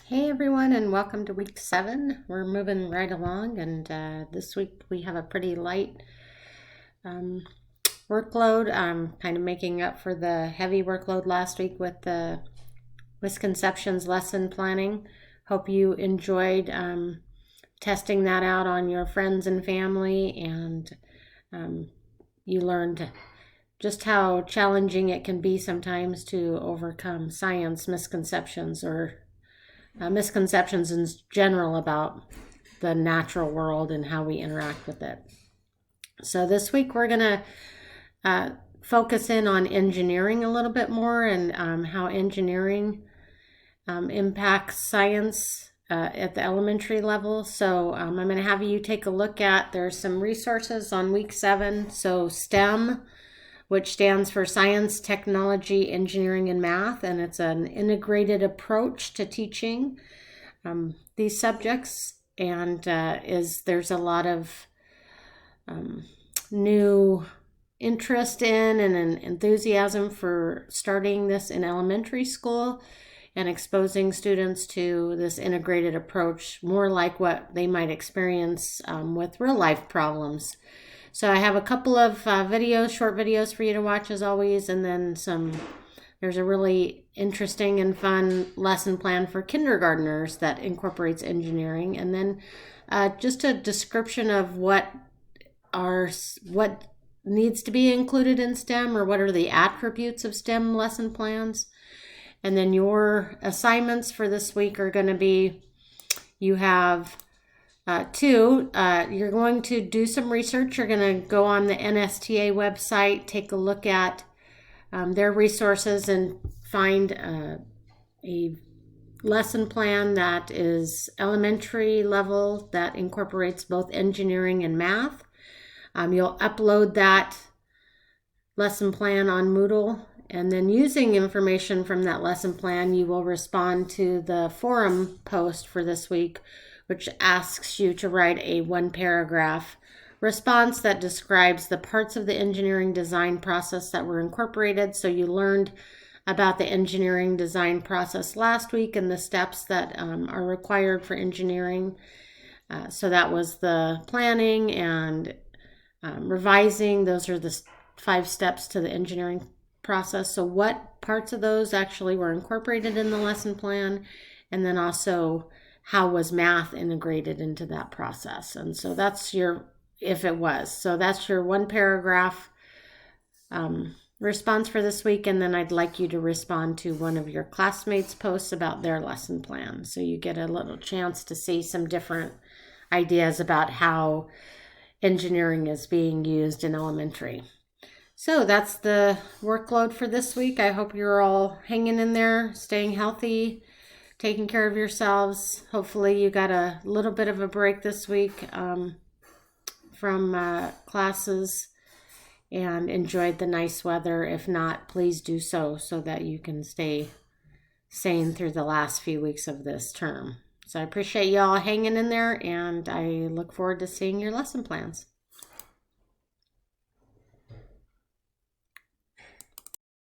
Hey everyone, and welcome to week 7. We're moving right along, and this week we have a pretty light um, workload. Kind of making up for the heavy workload last week with the misconceptions lesson planning. Hope you enjoyed testing that out on your friends and family, and you learned just how challenging it can be sometimes to overcome science misconceptions or misconceptions in general about the natural world and how we interact with it. So this week we're going to focus in on engineering a little bit more and how engineering impacts science at the elementary level. So I'm going to have you take a look at, there's some resources on week 7. So STEM, which stands for Science, Technology, Engineering, and Math, and it's an integrated approach to teaching these subjects. And there's a lot of new interest in and an enthusiasm for starting this in elementary school and exposing students to this integrated approach, more like what they might experience with real life problems. So I have a couple of short videos for you to watch as always, and then there's a really interesting and fun lesson plan for kindergartners that incorporates engineering, and then just a description of what needs to be included in STEM, or what are the attributes of STEM lesson plans. And then your assignments for this week are going to be, you have you're going to do some research. You're going to go on the NSTA website, take a look at their resources, and find a lesson plan that is elementary level that incorporates both engineering and math. You'll upload that lesson plan on Moodle, and then using information from that lesson plan, you will respond to the forum post for this week, which asks you to write a 1-paragraph response that describes the parts of the engineering design process that were incorporated. So you learned about the engineering design process last week and the steps that are required for engineering. So that was the planning and revising. Those are the 5 steps to the engineering process. So what parts of those actually were incorporated in the lesson plan, and then also how was math integrated into that process? And so that's if it was. So that's your 1-paragraph response for this week. And then I'd like you to respond to one of your classmates' posts about their lesson plan. So you get a little chance to see some different ideas about how engineering is being used in elementary. So that's the workload for this week. I hope you're all hanging in there, staying healthy, taking care of yourselves. Hopefully you got a little bit of a break this week from classes and enjoyed the nice weather. If not, please do so that you can stay sane through the last few weeks of this term. So I appreciate you all hanging in there, and I look forward to seeing your lesson plans.